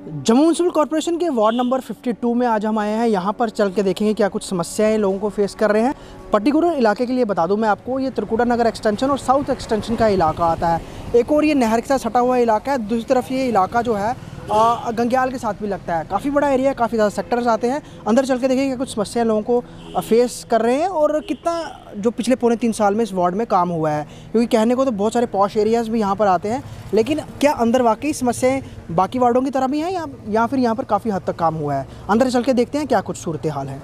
Jammu municipal corporation के ward number 52 में आज हम आए हैं। यहाँ पर चल के देखेंगे क्या कुछ समस्याएं लोगों को फेस कर रहे हैं। पर्टिकुलर इलाके के लिए बता दूं मैं आपको, ये त्रिकुटा नगर एक्सटेंशन और साउथ एक्सटेंशन का इलाका आता है। एक और ये नहर के साथ सटा हुआ इलाका है, दूसरी तरफ ये इलाका जो है गंग्याल के साथ भी लगता है। काफ़ी बड़ा एरिया है, काफ़ी ज़्यादा सेक्टर्स आते हैं। अंदर चल के देखेंगे कुछ समस्याएं लोगों को फेस कर रहे हैं और कितना जो पिछले पौने 3 साल में इस वार्ड में काम हुआ है। क्योंकि कहने को तो बहुत सारे पॉश एरियाज़ भी यहाँ पर आते हैं, लेकिन क्या अंदर वाकई समस्याएं बाकी वार्डों की तरह भी हैं या फिर यहाँ पर काफ़ी हद तक काम हुआ है। अंदर चल के देखते हैं क्या कुछ सूरत हाल है।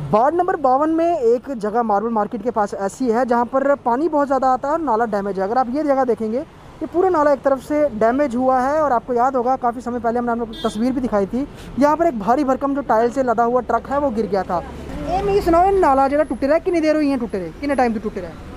वार्ड नंबर 52 में एक जगह मार्बल मार्केट के पास ऐसी है जहाँ पर पानी बहुत ज़्यादा आता है और नाला डैमेज है। अगर आप ये जगह देखेंगे, ये पूरा नाला एक तरफ से डैमेज हुआ है और आपको याद होगा काफ़ी समय पहले हमने आपको तस्वीर भी दिखाई थी। यहाँ पर एक भारी भरकम जो टाइल से लदा हुआ ट्रक है वो गिर गया था। ये मैं सुनाओ, नाला जो टुटे रहा कितनी देर हुई है टुटे रहे, कितने टाइम से टुटे रहे?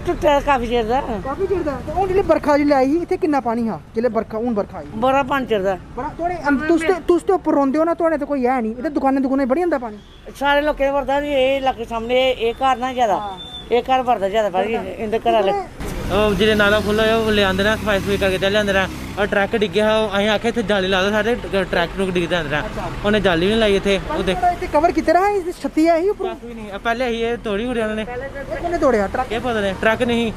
टुटा काफी चिर काफी चिर दा तो जिले बरखा जिले आई इथे कितना पानी हा जिले बरखा बरखा आई बड़ा पानी चिरदा बड़ा थोड़े तुस तो ऊपर रोंदे हो ना, थोड़े तो कोई है नहीं इधर दुकानें बड़ी अंदा पानी सारे लोकें ने भरदा ये इलाके सामने एक घर ना ज्यादा एक घर भरदा ज्यादा पानी इंदे घर वाले जिले नाला खुला है वो ले आंदे ना सफाई सफाई करके चले आंदे और ट्रक डिग गया। अं आखे इतने जाली ला दो, सारे ट्रक ट्रुक डिगते अंदर उन्हें जाली भी नहीं लाई थे। कवर कितने रहा है छत्ती है ही ऊपर भी नहीं पहले ही तोड़ी उड़े उन्होंने कितने तोड़े ट्रक ये पता नहीं ट्रक नहीं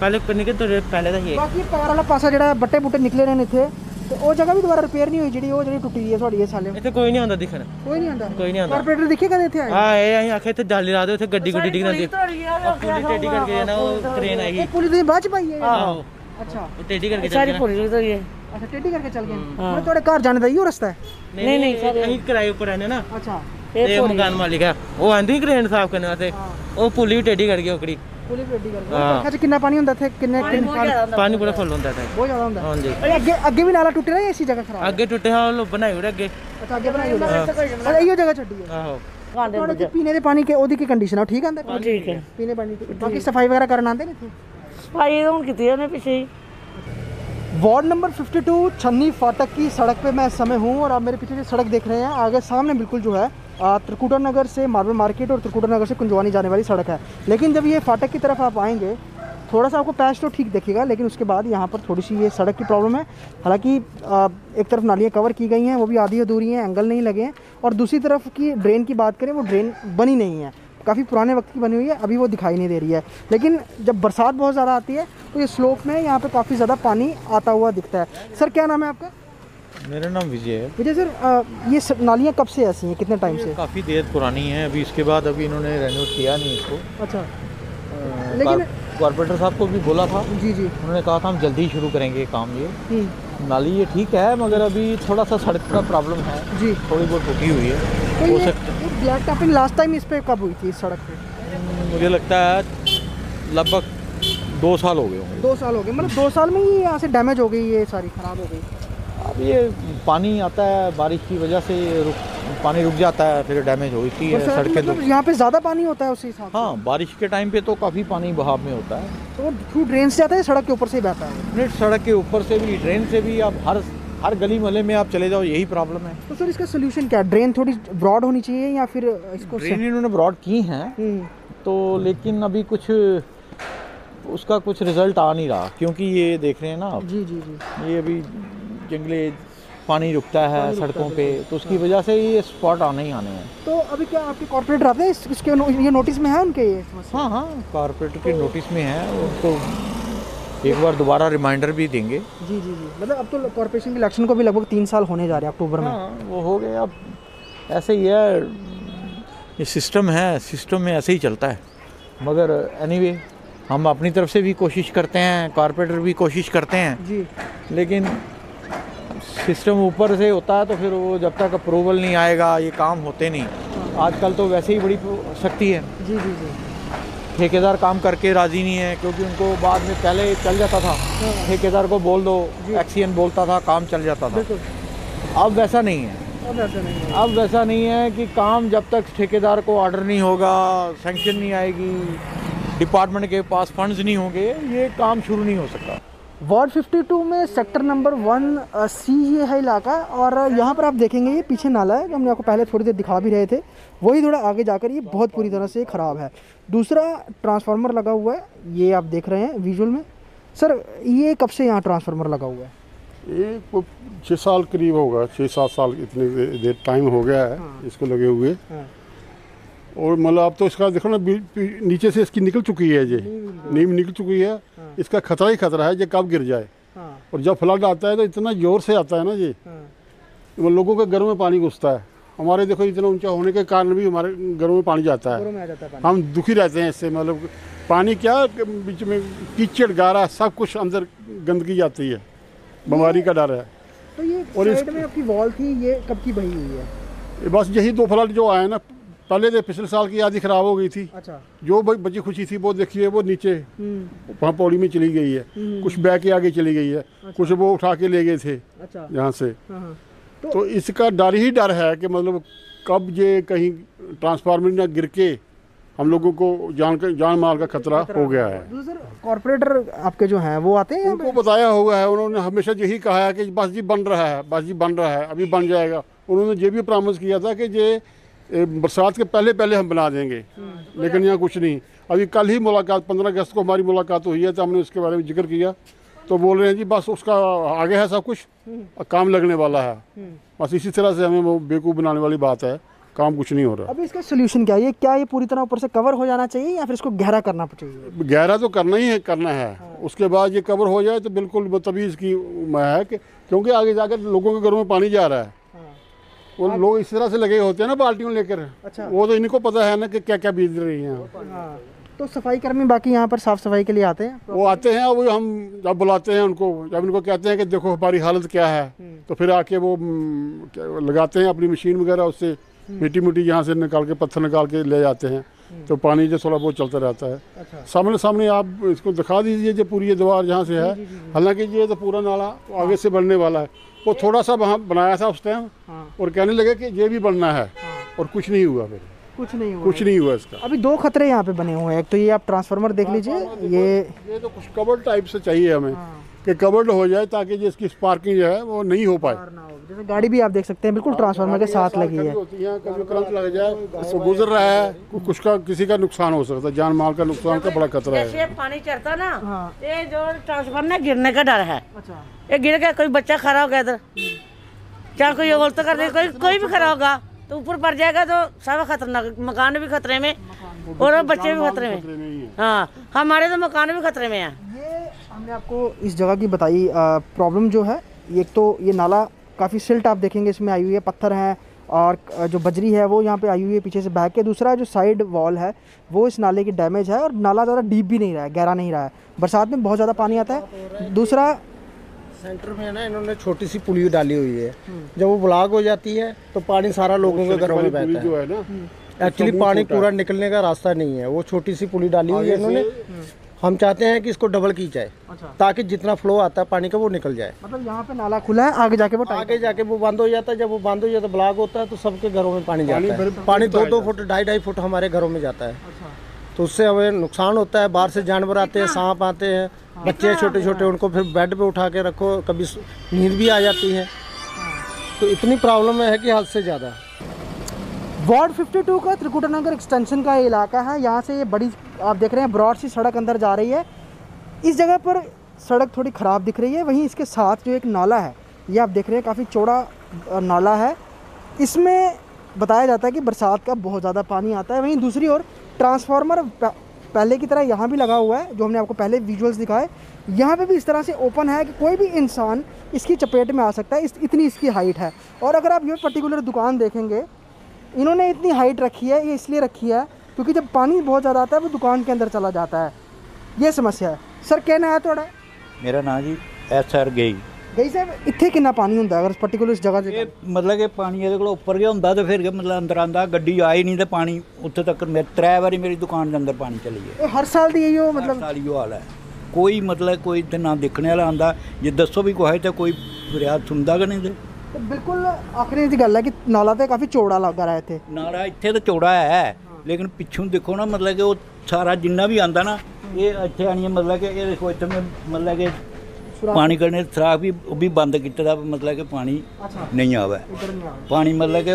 पहले निकल तोड़े पहले तो ये बाकी पार वाला पासा जेड़ा बट्टे बुट्टे निकले रहे थे तो वो जगह भी दोबारा रिपेयर नहीं हुई जी वो जी टुटी है थोड़ी साले इतने कोई नहीं आंदा दिखन कोई नहीं आंदा कारपोरेटर दिखेगा इथे हां ये अं आखे इतने जाली ला दो इतने गड्डी गुड्डी डिग जाती पुलिस टेढ़ी करके ना वो क्रेन आई पुलिस ने बाद च पाई है। हां अच्छा टेढ़ी करके सारी पुलिस तो ये अच्छा टेढ़ी करके चल गए मतलब थोड़े घर जाने दा ही रास्ता है नहीं अं किराए ऊपर रहने ना। अच्छा ये मकान मालिक है वो आंदी क्रेन साफ करने वास्ते वो पुली भी टेढ़ी करके ओकड़ी पुलिस टेढ़ी करके अच्छा कितना पानी हुंदा थे कितने पानी पूरा फुल होता था बहुत ज्यादा हुंदा हां जी अगे अगे भी नाला टूटे ना इसी जगह खराब आगे टूटे हां लो बनाई उड़े आगे अच्छा आगे बनाई उड़े इयो जगह छड्डी है आहो थोड़े पीने दे पानी के ओदी की कंडीशन है ठीक आंदा ठीक है पीने पानी की बाकी सफाई वगैरह करना आंदे नहीं सफाई तो कितनी है पीछे ही। वार्ड नंबर 52 छन्नी फाटक की सड़क पे मैं इस समय हूँ और आप मेरे पीछे जो सड़क देख रहे हैं आगे सामने बिल्कुल जो है त्रिकुटा नगर से मार्बल मार्केट और त्रिकुटा नगर से कुंजवानी जाने वाली सड़क है। लेकिन जब ये फाटक की तरफ आप आएंगे थोड़ा सा आपको पैच तो ठीक दिखेगा, लेकिन उसके बाद यहाँ पर थोड़ी सी ये सड़क की प्रॉब्लम है। हालांकि एक तरफ नालियाँ कवर की गई हैं वो भी आधी अधूरी हैं, एंगल नहीं लगे हैं, और दूसरी तरफ की ड्रेन की बात करें वो ड्रेन बनी नहीं है, काफ़ी पुराने वक्त की बनी हुई है, अभी वो दिखाई नहीं दे रही है। लेकिन जब बरसात बहुत ज़्यादा आती है तो ये स्लोप में यहाँ पे काफ़ी ज़्यादा पानी आता हुआ दिखता है। सर क्या नाम है आपका? मेरा नाम विजय है। विजय सर, ये नालियाँ कब से ऐसी हैं, कितने टाइम से? काफ़ी देर पुरानी है, अभी इसके बाद अभी इन्होंने रेनोवेट किया नहीं इसको। अच्छा लेकिन कॉर्पोरेटर साहब को भी बोला था जी उन्होंने कहा था हम जल्दी शुरू करेंगे काम। ये नाली ये ठीक है मगर अभी थोड़ा सा सड़क का प्रॉब्लम है जी, थोड़ी बहुत टूटी हुई है। तो हो ये सकता है ब्लैक टॉपिंग लास्ट टाइम इस पे कब हुई थी इस सड़क पे? मुझे लगता है लगभग 2 साल हो गए होंगे। 2 साल हो गए, मतलब 2 साल में ही यहाँ से डैमेज हो गई, ये सारी ख़राब हो गई। अब ये पानी आता है बारिश की वजह से पानी रुक जाता है फिर डैमेज होती है सड़कें। मतलब यहाँ पे ज़्यादा पानी होता है उसी हिसाब से? हाँ बारिश के टाइम पे तो काफ़ी पानी बहाव में होता है। तो थ्रू ड्रेन से जाता है, सड़क के ऊपर से ही बहता है? नहीं सड़क के ऊपर से भी ड्रेन से भी, आप हर गली मोहल्ले में आप चले जाओ यही प्रॉब्लम है। तो सर इसका सोल्यूशन क्या है? ड्रेन थोड़ी ब्रॉड होनी चाहिए या फिर इसको ड्रेन इन्होंने ब्रॉड की हैं तो लेकिन अभी कुछ उसका कुछ रिजल्ट आ नहीं रहा, क्योंकि ये देख रहे हैं ना आप जी जी जी ये अभी जंगले पानी रुकता है सड़कों पे तो उसकी वजह से ये स्पॉट आने ही आने हैं। तो अभी क्या आपके कॉर्पोरेटर आते हैं इसके ये नोटिस में है उनके ये समस्या? हाँ कॉर्पोरेटर के नोटिस में है, उनको एक बार दोबारा रिमाइंडर भी देंगे। जी जी जी, मतलब अब तो कॉर्पोरेशन के इलेक्शन को भी लगभग 3 साल होने जा रहे हैं अक्टूबर में। हाँ वो हो गए, अब ऐसे ही है ये सिस्टम है, सिस्टम में ऐसे ही चलता है। मगर एनीवे हम अपनी तरफ से भी कोशिश करते हैं, कॉर्पोरेटर भी कोशिश करते हैं जी, लेकिन सिस्टम ऊपर से होता है तो फिर वो जब तक अप्रूवल नहीं आएगा ये काम होते नहीं। आजकल तो वैसे ही बड़ी सख्ती है। जी जी जी, ठेकेदार काम करके राज़ी नहीं है, क्योंकि उनको बाद में पहले चल जाता था ठेकेदार को बोल दो, एक्सीएन बोलता था काम चल जाता था। अब वैसा नहीं है, अब वैसा नहीं है कि काम जब तक ठेकेदार को ऑर्डर नहीं होगा, सैंक्शन नहीं आएगी, डिपार्टमेंट के पास फंड्स नहीं होंगे, ये काम शुरू नहीं हो सकता। वार्ड 52 में सेक्टर नंबर 1C ये है इलाका। और यहाँ पर आप देखेंगे ये पीछे नाला है, जो हमने आपको पहले थोड़ी देर दिखा भी रहे थे, वही थोड़ा आगे जाकर ये बहुत पूरी तरह से ख़राब है। दूसरा ट्रांसफार्मर लगा हुआ है, ये आप देख रहे हैं विजुअल में। सर ये कब से यहाँ ट्रांसफार्मर लगा हुआ है? ये 6 साल करीब होगा, 6-7 साल इतने देर टाइम हो गया है इसको लगे हुए। और मतलब अब तो इसका देखो ना, नीचे से इसकी निकल चुकी है, ये नींव निकल चुकी है। इसका खतरा ही खतरा है, ये कब गिर जाए। और जब फ्लड आता है तो इतना ज़ोर से आता है ना, ये लोगों के घरों में पानी घुसता है। हमारे देखो इतना ऊंचा होने के कारण भी हमारे घरों में पानी जाता है, हम दुखी रहते हैं इससे। मतलब पानी क्या, बीच में कीचड़ गारा सब कुछ अंदर गंदगी जाती है, बीमारी का डर है। तो ये और साइड में आपकी वॉल थी, ये कब की बही हुई है? बस यही 2 फ्लड जो आए ना, पहले तो पिछले साल की आधी खराब हो गई थी। अच्छा। जो बची खुशी थी वो देखिए, वो नीचे वहाँ पौड़ी में चली गई है, कुछ बह के आगे चली गई है। अच्छा। कुछ वो उठा के ले गए थे। अच्छा। यहाँ से। हाँ। तो इसका डर ही डर है कि मतलब कब ये कहीं ट्रांसफार्मर ना गिर के हम लोगों को जान माल का खतरा हो गया है। कॉर्पोरेटर आपके जो हैं वो आते हैं? उनको बताया हुआ है, उन्होंने हमेशा यही कहा है कि बस जी बन रहा है, बस जी बन रहा है, अभी बन जाएगा। उन्होंने ये भी प्रॉमिस किया था कि ये बरसात के पहले हम बना देंगे, लेकिन यहाँ कुछ नहीं। अभी कल ही मुलाकात, 15 अगस्त को हमारी मुलाकात हुई है, तो हमने उसके बारे में जिक्र किया, तो बोल रहे हैं जी बस उसका आगे है सब कुछ, काम लगने वाला है। बस इसी तरह से हमें वो बेवकूफ़ बनाने वाली बात है, काम कुछ नहीं हो रहा। अभी इसका सोल्यूशन क्या है? क्या ये पूरी तरह ऊपर से कवर हो जाना चाहिए या फिर इसको गहरा करना चाहिए? गहरा तो करना है। उसके बाद ये कवर हो जाए तो बिल्कुल तभी इसकी है कि, क्योंकि आगे जाकर लोगों के घरों में पानी जा रहा है। वो लोग इस तरह से लगे होते हैं ना बाल्टियों लेकर। अच्छा। वो तो इनको पता है ना कि क्या क्या बीत रही है। तो सफाई कर्मी बाकी यहाँ पर साफ सफाई के लिए आते हैं? वो आते हैं, वो हम जब बुलाते हैं उनको, जब इनको कहते हैं कि देखो हमारी हालत क्या है, तो फिर आके वो लगाते हैं अपनी मशीन वगैरह, उससे मिट्टी यहाँ से निकाल के, पत्थर निकाल के ले जाते हैं, तो पानी जो थोड़ा बहुत चलता रहता है। अच्छा। सामने आप इसको दिखा दीजिए जो पूरी ये दीवार जहाँ से है, हालांकि ये तो पूरा नाला आगे से बनने वाला है। वो थोड़ा सा वहाँ बनाया था उस टाइम, और कहने लगे कि ये भी बनना है, और कुछ नहीं हुआ। फिर कुछ नहीं हुआ इसका। अभी 2 खतरे यहाँ पे बने हुए हैं। एक तो ये आप ट्रांसफार्मर देख लीजिए, ये तो कुछ कवर्ड टाइप से चाहिए हमें, कि कवर्ड हो जाए ताकि जिसकी स्पार्किंग जो है वो नहीं हो पाए। जैसे गाड़ी भी आप देख सकते हैं बिल्कुल ट्रांसफार्मर के साथ लगी है। कभी करंट लग जाए, उसको गुजर रहा है, कुछ का किसी का नुकसान हो सकता है, जान माल का नुकसान का बड़ा खतरा है। जैसे पानी चढ़ता ना, ये जो ट्रांसफार्मर गिरने का डर है। अच्छा। ये गिर गया, कोई बच्चा खड़ा हो गया इधर, चाहे कोई औरत कर दे, कोई भी खड़ा होगा तो ऊपर पड़ जाएगा, तो सारा खतरनाक, मकान भी खतरे में और बच्चे भी खतरे में। हाँ, हमारे तो मकान भी खतरे में है। ये हमने आपको इस जगह की बताई प्रॉब्लम जो है। एक तो ये नाला काफ़ी सिल्ट आप देखेंगे इसमें आई हुई है, पत्थर हैं, और जो बजरी है वो यहाँ पे आई हुई है पीछे से बह के। दूसरा जो साइड वॉल है वो इस नाले की डैमेज है, और नाला ज़्यादा डीप भी नहीं रहा है, गहरा नहीं रहा है, बरसात में बहुत ज़्यादा पानी आता है। दूसरा सेंटर में है ना, इन्होंने छोटी सी पुली डाली हुई है, जब वो ब्लॉक हो जाती है तो पानी सारा लोगों के घरों में बहता है। एक्चुअली पानी पूरा निकलने का रास्ता नहीं है, वो छोटी सी पुली डाली हुई है इन्होंने। हम चाहते हैं कि इसको डबल की जाए। अच्छा। ताकि जितना फ्लो आता है पानी का वो निकल जाए। मतलब यहाँ पे नाला खुला है, आगे जाके वो बंद हो जाता है। जब वो बंद हो जाता है, ब्लॉक होता है, तो सबके घरों में पानी जाता है। पानी 2-2 फुट 2.5 फुट हमारे घरों में जाता है। तो उससे हमें नुकसान होता है। बाहर से जानवर आते हैं, सांप आते हैं, बच्चे छोटे छोटे, उनको फिर बेड पे उठा के रखो, कभी नींद भी आ जाती है। तो इतनी प्रॉब्लम है कि हद से ज़्यादा। वार्ड 52 का त्रिकुटा नगर एक्सटेंशन का इलाका है। यहाँ से ये बड़ी आप देख रहे हैं ब्रॉड सी सड़क अंदर जा रही है। इस जगह पर सड़क थोड़ी ख़राब दिख रही है। वहीं इसके साथ जो एक नाला है, ये आप देख रहे हैं काफ़ी चौड़ा नाला है। इसमें बताया जाता है कि बरसात का बहुत ज़्यादा पानी आता है। वहीं दूसरी ओर ट्रांसफार्मर पहले की तरह यहाँ भी लगा हुआ है, जो हमने आपको पहले विजुअल्स दिखाए। यहाँ पे भी इस तरह से ओपन है कि कोई भी इंसान इसकी चपेट में आ सकता है, इतनी इसकी हाइट है। और अगर आप ये पर्टिकुलर दुकान देखेंगे, इन्होंने इतनी हाइट रखी है, ये इसलिए रखी है क्योंकि जब पानी बहुत ज़्यादा आता है वो दुकान के अंदर चला जाता है। ये समस्या है। सर क्या नाम है थोड़ा? मेरा नाम जी SR गई साहब, इतने कितना पानी होता है अगर पर्टिकुलर इस जगह से? मतलब कि पानी ये उपर गया होंगे तो फिर मतलब अंदर आंदा, गड्डी आई नहीं तो पानी उत्थे तक 3 बारी मेरी दुकान के अंदर पानी चली गया। हर साल दी यही मतलब? साल ही हाल है। कोई मतलब कोई इतने ना देखने वाला आंदा, जे दसो भी कोई तो कोई फरियाद सुनता कि नहीं। तो बिल्कुल आखिरी दी गल है कि नाला तो काफ़ी चौड़ा लगा रहा है। नाला इत्थे तो चौड़ा है, लेकिन पिछों देखो ना, मतलब कि वो सारा जिन्ना भी आंदा ना, ये इत्थे आनी मतलब कि ये देखो इत्थे मतलब कि पानी करने सुराख भी बंद किए दा, मतलब कि पानी नहीं आवे। पानी मतलब कि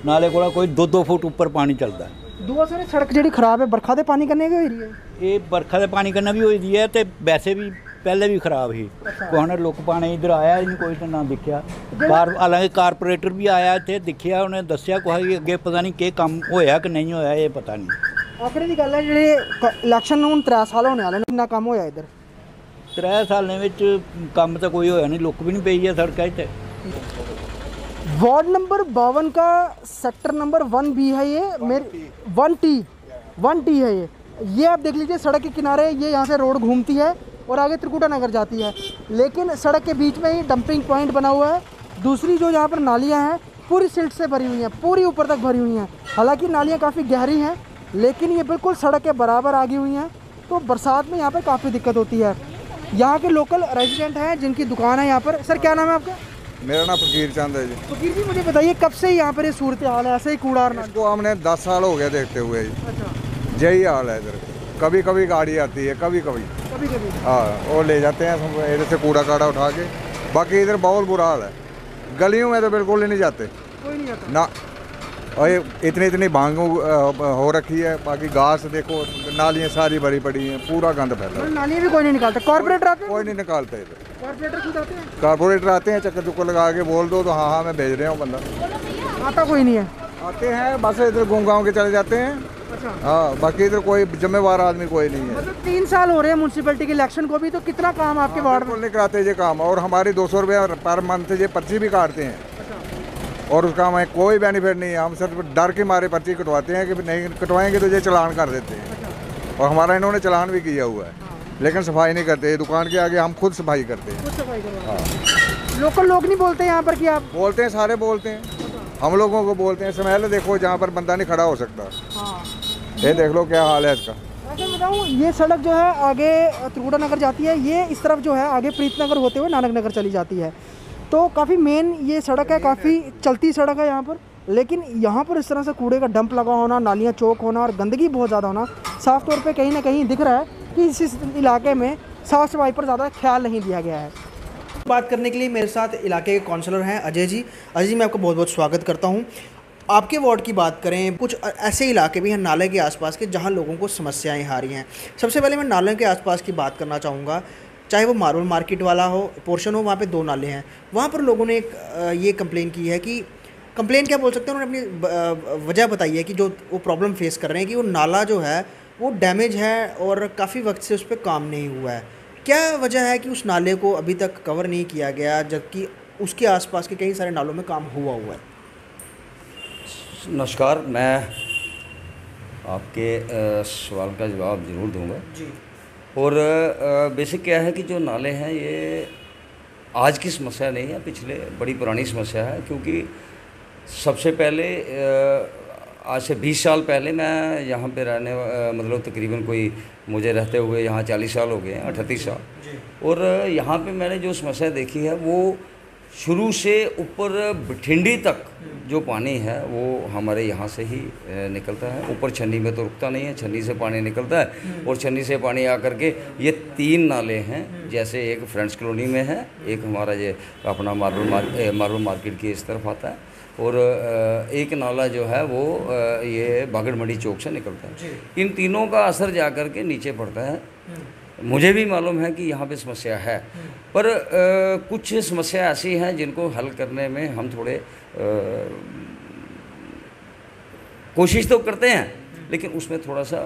नाले कोला कोई 2-2 फुट ऊपर पानी चलता है। दूआ सर सड़क जी खराब है, बरखा दे पानी करने की होई है? ये बरखा दे पानी करना भी होई है, तो वैसे भी पहले भी खराब ही। कोई लोक पानी इधर आया ही नहीं, कोई तो ना दिखा। हालांकि कारपोरेटर भी आया इतने, दिखा, उन्हें दसिया कोई अगे पता नहीं कि काम होया कि नहीं होया, ये पता नहीं। आखिरी की गल है जो इलैक्शन हूँ 3 साल होने वाले, कितना काम होया इधर? 3 सालों में काम तो कोई होया नहीं, लुक भी नहीं पई है सड़क। वार्ड नंबर 52 का सेक्टर नंबर 1B है ये, मेरे 1T है ये आप देख लीजिए। सड़क के किनारे ये यहाँ से रोड घूमती है और आगे त्रिकुटा नगर जाती है, लेकिन सड़क के बीच में ही डंपिंग पॉइंट बना हुआ है। दूसरी जो यहाँ पर नालियाँ हैं पूरी सिल्ट से भरी हुई हैं, पूरी ऊपर तक भरी हुई हैं। हालांकि नालियाँ काफ़ी गहरी हैं, लेकिन ये बिल्कुल सड़क के बराबर आगी हुई हैं, तो बरसात में यहाँ पर काफ़ी दिक्कत होती है। यहाँ के लोकल रेजिडेंट हैं जिनकी दुकान है यहाँ पर। सर क्या नाम है आपका? मेरा नाम फकीर चंद है जी। फकीर जी मुझे बताइए कब से यहाँ पर ये सूरत हाल है, ऐसे ही कूड़ा? इसको हमने 10 साल हो गया देखते हुए जी। यही हाल है इधर, कभी कभी गाड़ी आती है, कभी हाँ, वो ले जाते हैं इधर से कूड़ा काड़ा उठा के। बाकी इधर बहुत बुरा हाल है, गलियों में तो बिल्कुल ही नहीं जाते, कोई नहीं आता ना। और ये इतनी भांग हो रखी है। बाकी घास देखो, नालियाँ सारी भरी पड़ी हैं, पूरा गंद फैला है। नालियाँ भी कोई नहीं निकालता? कॉर्पोरेटर आते हैं? कोई नहीं निकालता इधर। कॉर्पोरेटर खुद आते हैं? कारपोरेटर आते हैं, चक्कर चुक्कर लगा के बोल दो तो हाँ मैं भेज रहा हूँ बंदा। आता कोई नहीं है? आते हैं बस इधर घूम गाँव के चले जाते हैं। अच्छा। हाँ, बाकी इधर कोई जिम्मेवार आदमी कोई नहीं है। मतलब 3 साल हो रहे हैं म्यूनसिपैलिटी के इलेक्शन को भी, तो कितना काम आपके वार्ड में? नहीं कराते ये काम, और हमारी 200 रुपये पर मंथ ये पर्ची भी काटते हैं। और उसका हमें कोई बेनिफिट नहीं है। हम सिर्फ डर के मारे पर्ची कटवाते हैं कि नहीं कटवाएंगे तो ये चालान कर देते हैं। और हमारा इन्होंने चालान भी किया हुआ है, लेकिन सफाई नहीं करते। दुकान के आगे हम खुद सफाई करते हैं। हाँ, लोकल लोग नहीं बोलते यहाँ पर कि आप? बोलते हैं, सारे बोलते हैं, हम लोगों को बोलते हैं। स्मेल देखो, जहाँ पर बंदा नहीं खड़ा हो सकता, ये देख लो क्या हाल है इसका। ऐसे बताऊँ, ये सड़क जो है आगे त्रिकुटा नगर जाती है, ये इस तरफ जो है आगे प्रीत नगर होते हुए नानक नगर चली जाती है। तो काफ़ी मेन ये सड़क है, काफ़ी चलती सड़क है यहाँ पर। लेकिन यहाँ पर इस तरह से कूड़े का डंप लगा होना, नालियाँ चौक होना और गंदगी बहुत ज़्यादा होना, साफ़ तौर पे कहीं ना कहीं दिख रहा है कि इस इलाके में साफ़ सफाई पर ज़्यादा ख्याल नहीं दिया गया है। बात करने के लिए मेरे साथ इलाके के काउंसलर हैं अजय जी। अजय जी, मैं आपका बहुत बहुत स्वागत करता हूँ। आपके वार्ड की बात करें, कुछ ऐसे इलाके भी हैं नाले के आसपास के जहाँ लोगों को समस्याएँ आ रही हैं। सबसे पहले मैं नाले के आसपास की बात करना चाहूँगा। चाहे वो मार्बल मार्केट वाला हो पोर्शन हो, वहाँ पे 2 नाले हैं। वहाँ पर लोगों ने ये कंप्लेन की है कि, कंप्लेन क्या बोल सकते हैं, उन्होंने अपनी वजह बताई है कि जो वो प्रॉब्लम फेस कर रहे हैं कि वो नाला जो है वो डैमेज है और काफ़ी वक्त से उस पर काम नहीं हुआ है। क्या वजह है कि उस नाले को अभी तक कवर नहीं किया गया, जबकि उसके आसपास के कई सारे नालों में काम हुआ है? नमस्कार, मैं आपके सवाल का जवाब ज़रूर दूंगा जी। और बेसिक क्या है कि जो नाले हैं ये आज की समस्या नहीं है, पिछले बड़ी पुरानी समस्या है। क्योंकि सबसे पहले आज से 20 साल पहले मैं यहाँ पे रहने मतलब तकरीबन कोई मुझे रहते हुए यहाँ 40 साल हो गए हैं, 38 साल। और यहाँ पे मैंने जो समस्या देखी है वो शुरू से ऊपर बठिंडी तक जो पानी है वो हमारे यहाँ से ही निकलता है। ऊपर छन्नी में तो रुकता नहीं है, छन्नी से पानी निकलता है। और छन्नी से पानी आकर के ये 3 नाले हैं, जैसे एक फ्रेंड्स कॉलोनी में है, एक हमारा ये अपना मार्बल मार्केट की इस तरफ आता है, और एक नाला जो है वो ये बागड़ मंडी चौक से निकलता है। इन तीनों का असर जा कर के नीचे पड़ता है। मुझे भी मालूम है कि यहाँ पे समस्या है, पर कुछ समस्या ऐसी हैं जिनको हल करने में हम थोड़े कोशिश तो करते हैं, लेकिन उसमें थोड़ा सा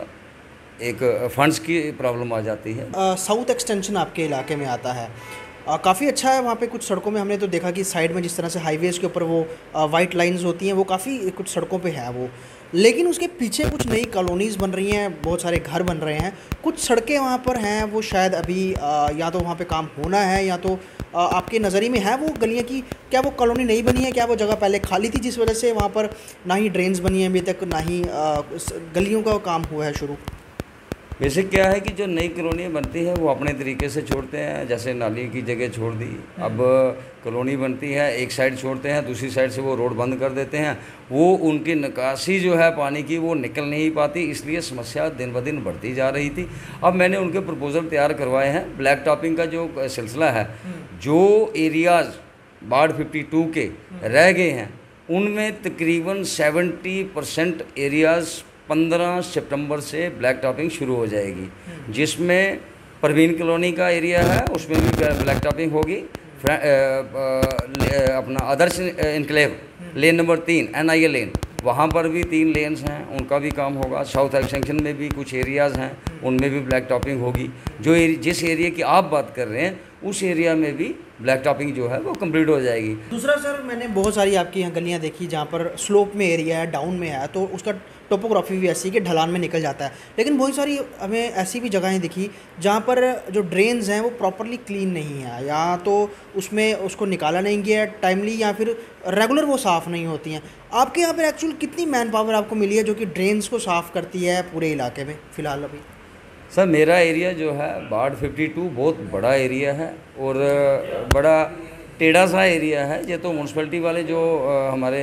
एक फंड्स की प्रॉब्लम आ जाती है। साउथ एक्सटेंशन आपके इलाके में आता है, काफ़ी अच्छा है। वहाँ पे कुछ सड़कों में हमने तो देखा कि साइड में जिस तरह से हाईवेज़ के ऊपर वो वाइट लाइंस होती हैं, वो काफ़ी कुछ सड़कों पे है वो। लेकिन उसके पीछे कुछ नई कॉलोनीज़ बन रही हैं, बहुत सारे घर बन रहे हैं, कुछ सड़कें वहाँ पर हैं वो शायद अभी या तो वहाँ पे काम होना है या तो आपके नज़रिए में है वो गलियाँ की। क्या वो कॉलोनी नहीं बनी है? क्या वो जगह पहले खाली थी जिस वजह से वहाँ पर ना ही ड्रेन्स बनी हैं अभी तक, ना ही गलियों का काम हुआ है शुरू? बेसिक क्या है कि जो नई कॉलोनियाँ बनती है वो अपने तरीके से छोड़ते हैं, जैसे नाली की जगह छोड़ दी। अब कॉलोनी बनती है, एक साइड छोड़ते हैं, दूसरी साइड से वो रोड बंद कर देते हैं। वो उनकी निकासी जो है पानी की वो निकल नहीं पाती, इसलिए समस्या दिन ब दिन बढ़ती जा रही थी। अब मैंने उनके प्रपोज़ल तैयार करवाए हैं। ब्लैक टॉपिंग का जो सिलसिला है, जो एरियाज़ वार्ड 52 के रह गए हैं उनमें तकरीबन 70% एरियाज़ 15 सितंबर से ब्लैक टॉपिंग शुरू हो जाएगी, जिसमें परवीन कॉलोनी का एरिया है उसमें भी ब्लैक टॉपिंग होगी। अपना आदर्श इनक्लेव लेन नंबर 3 NIA लेन, वहाँ पर भी 3 लेन्स हैं, उनका भी काम होगा। साउथ एक्सटेंशन में भी कुछ एरियाज़ हैं, उनमें भी ब्लैक टॉपिंग होगी। जिस एरिया की आप बात कर रहे हैं उस एरिया में भी ब्लैक टॉपिंग जो है वो कंप्लीट हो जाएगी। दूसरा सर, मैंने बहुत सारी आपकी यहाँ गलियाँ देखी जहाँ पर स्लोप में एरिया है, डाउन में है, तो उसका टोपोग्राफी भी ऐसी कि ढलान में निकल जाता है। लेकिन बहुत सारी हमें ऐसी भी जगहें दिखी जहाँ पर जो ड्रेन्स हैं वो प्रॉपरली क्लीन नहीं है, या तो उसमें उसको निकाला नहीं गया टाइमली, या फिर रेगुलर वो साफ़ नहीं होती हैं। आपके यहाँ पर एक्चुअल कितनी मैन पावर आपको मिली है जो कि ड्रेन्स को साफ़ करती है पूरे इलाके में फ़िलहाल अभी? सर, मेरा एरिया जो है वार्ड 52 बहुत बड़ा एरिया है और बड़ा टेढ़ा सा एरिया है। ये तो म्यूनसिपैलिटी वाले जो हमारे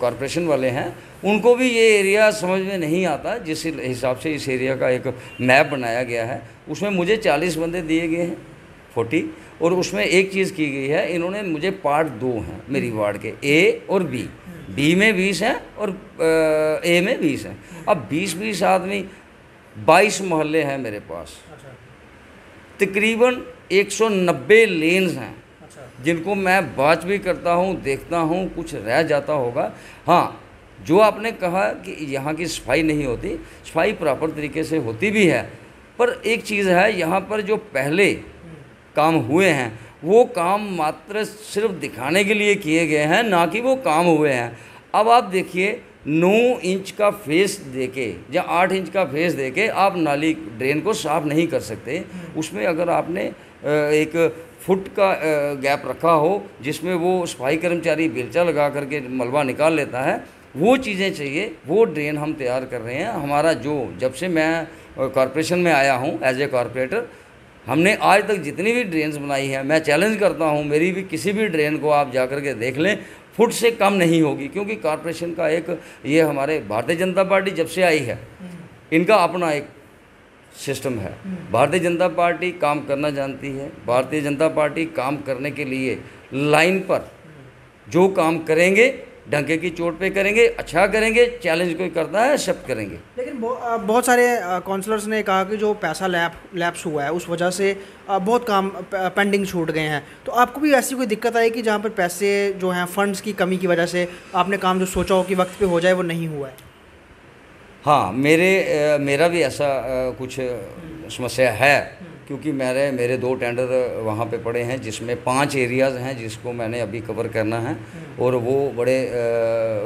कॉरपोरेशन वाले हैं उनको भी ये एरिया समझ में नहीं आता। जिस हिसाब से इस एरिया का एक मैप बनाया गया है उसमें मुझे 40 बंदे दिए गए हैं 40, और उसमें एक चीज़ की गई है, इन्होंने मुझे पार्ट 2 हैं मेरी वार्ड के, A और B में 20 हैं और A में 20 हैं। अब 20-20 आदमी 22 मोहल्ले हैं मेरे पास, तकरीबन 190 लेन्स हैं जिनको मैं बात भी करता हूँ, देखता हूँ, कुछ रह जाता होगा। हाँ, जो आपने कहा कि यहाँ की सफाई नहीं होती, सफाई प्रॉपर तरीके से होती भी है, पर एक चीज़ है, यहाँ पर जो पहले काम हुए हैं वो काम मात्र सिर्फ दिखाने के लिए किए गए हैं, ना कि वो काम हुए हैं। अब आप देखिए 9 इंच का फेस देके या 8 इंच का फेस देके आप नाली ड्रेन को साफ़ नहीं कर सकते। उसमें अगर आपने एक फुट का गैप रखा हो जिसमें वो सफाई कर्मचारी बेलचा लगा करके मलबा निकाल लेता है, वो चीज़ें चाहिए। वो ड्रेन हम तैयार कर रहे हैं। हमारा जो जब से मैं कॉरपोरेशन में आया हूँ एज ए कॉरपोरेटर, हमने आज तक जितनी भी ड्रेन्स बनाई हैं, मैं चैलेंज करता हूँ मेरी भी किसी भी ड्रेन को आप जा कर के देख लें, फुट से कम नहीं होगी। क्योंकि कॉरपोरेशन का एक ये हमारे भारतीय जनता पार्टी जब से आई है इनका अपना एक सिस्टम है। भारतीय जनता पार्टी काम करना जानती है। भारतीय जनता पार्टी काम करने के लिए लाइन पर जो काम करेंगे डंके की चोट पे करेंगे, अच्छा करेंगे। चैलेंज कोई करता है एक्सेप्ट करेंगे। लेकिन बहुत सारे काउंसलर्स ने कहा कि जो पैसा लैप्स हुआ है उस वजह से बहुत काम पेंडिंग छूट गए हैं। तो आपको भी ऐसी कोई दिक्कत आई कि जहाँ पर पैसे जो हैं फंड्स की कमी की वजह से आपने काम जो सोचा हो कि वक्त पे हो जाए वो नहीं हुआ है? हाँ, मेरा भी ऐसा कुछ समस्या है, क्योंकि मेरे 2 टेंडर वहाँ पे पड़े हैं जिसमें 5 एरियाज़ हैं जिसको मैंने अभी कवर करना है, और वो बड़े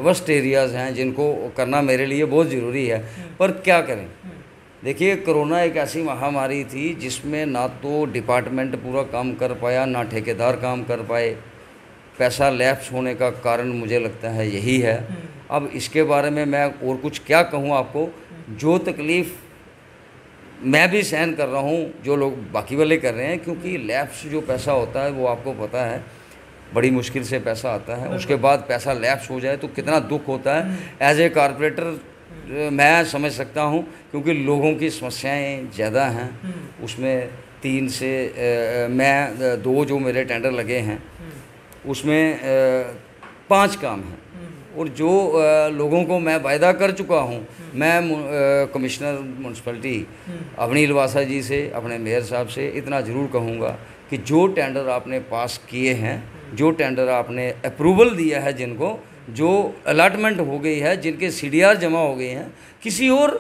वर्स्ट एरियाज़ हैं जिनको करना मेरे लिए बहुत ज़रूरी है। पर क्या करें, देखिए कोरोना एक ऐसी महामारी थी जिसमें ना तो डिपार्टमेंट पूरा काम कर पाया, ना ठेकेदार काम कर पाए। पैसा लैप्स होने का कारण मुझे लगता है यही है। अब इसके बारे में मैं और कुछ क्या कहूँ आपको, जो तकलीफ़ मैं भी सहन कर रहा हूँ, जो लोग बाकी वाले कर रहे हैं, क्योंकि लैप्स जो पैसा होता है वो आपको पता है बड़ी मुश्किल से पैसा आता है। उसके बाद पैसा लैप्स हो जाए तो कितना दुख होता है। एज ए कॉरपोरेटर मैं समझ सकता हूँ, क्योंकि लोगों की समस्याएं ज़्यादा हैं। उसमें 3 से मैं 2 जो मेरे टेंडर लगे हैं उसमें 5 काम हैं, और जो लोगों को मैं वायदा कर चुका हूँ, मैं कमिश्नर म्यूनसिपैलिटी अवनी लवासा जी से, अपने मेयर साहब से इतना ज़रूर कहूँगा कि जो टेंडर आपने पास किए हैं, जो टेंडर आपने अप्रूवल दिया है, जिनको जो अलॉटमेंट हो गई है, जिनके CDR जमा हो गए हैं, किसी और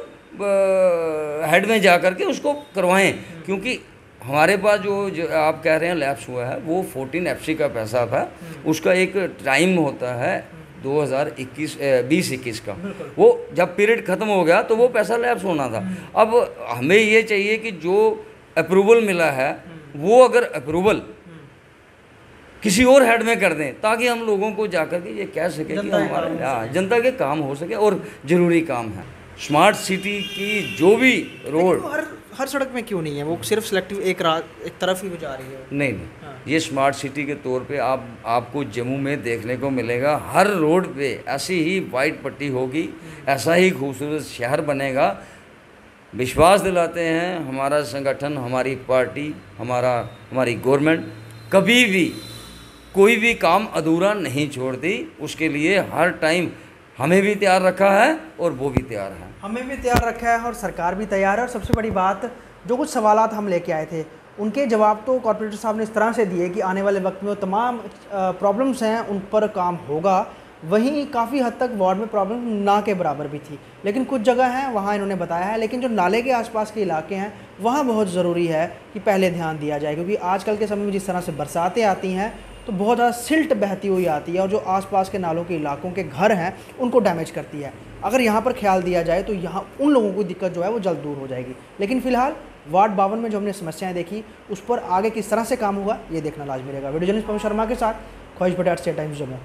हेड में जा कर के उसको करवाएं। क्योंकि हमारे पास जो आप कह रहे हैं लैप्स हुआ है वो 14 FC का पैसा था। उसका एक टाइम होता है 2021 का, वो जब पीरियड ख़त्म हो गया तो वो पैसा लैप्स होना था। अब हमें ये चाहिए कि जो अप्रूवल मिला है वो अगर अप्रूवल किसी और हेड में कर दें, ताकि हम लोगों को जाकर के ये कह सकें कि हमारे जनता के काम हो सके, और ज़रूरी काम है। स्मार्ट सिटी की जो भी रोड हर सड़क में क्यों नहीं है? वो सिर्फ सिलेक्टिव एक तरफ ही वो जा रही है। नहीं नहीं, ये स्मार्ट सिटी के तौर पे आपको जम्मू में देखने को मिलेगा। हर रोड पे ऐसी ही वाइट पट्टी होगी, ऐसा ही खूबसूरत शहर बनेगा। विश्वास दिलाते हैं हमारा संगठन, हमारी पार्टी, हमारी गवर्नमेंट कभी भी कोई भी काम अधूरा नहीं छोड़ती। उसके लिए हर टाइम हमें भी तैयार रखा है और वो भी तैयार है। हमें भी तैयार रखा है और सरकार भी तैयार है। और सबसे बड़ी बात, जो कुछ सवालात हम लेके आए थे उनके जवाब तो कॉर्पोरेटर साहब ने इस तरह से दिए कि आने वाले वक्त में वो तमाम प्रॉब्लम्स हैं उन पर काम होगा। वहीं काफ़ी हद तक वार्ड में प्रॉब्लम ना के बराबर भी थी, लेकिन कुछ जगह हैं वहाँ इन्होंने बताया है। लेकिन जो नाले के आसपास के इलाके हैं वहाँ बहुत ज़रूरी है कि पहले ध्यान दिया जाए, क्योंकि आजकल के समय में जिस तरह से बरसातें आती हैं तो बहुत ज़्यादा सिल्ट बहती हुई आती है और जो आसपास के नालों के इलाकों के घर हैं उनको डैमेज करती है। अगर यहाँ पर ख्याल दिया जाए तो यहाँ उन लोगों की दिक्कत जो है वो जल्द दूर हो जाएगी। लेकिन फ़िलहाल वार्ड 52 में जो हमने समस्याएं देखी उस पर आगे किस तरह से काम हुआ ये देखना लाजमी रहेगा। वीडियो जर्नलिस्ट पवन शर्मा के साथ ख्वाहिश भट्टाचार्य, स्टेट टाइम्स जम्मू।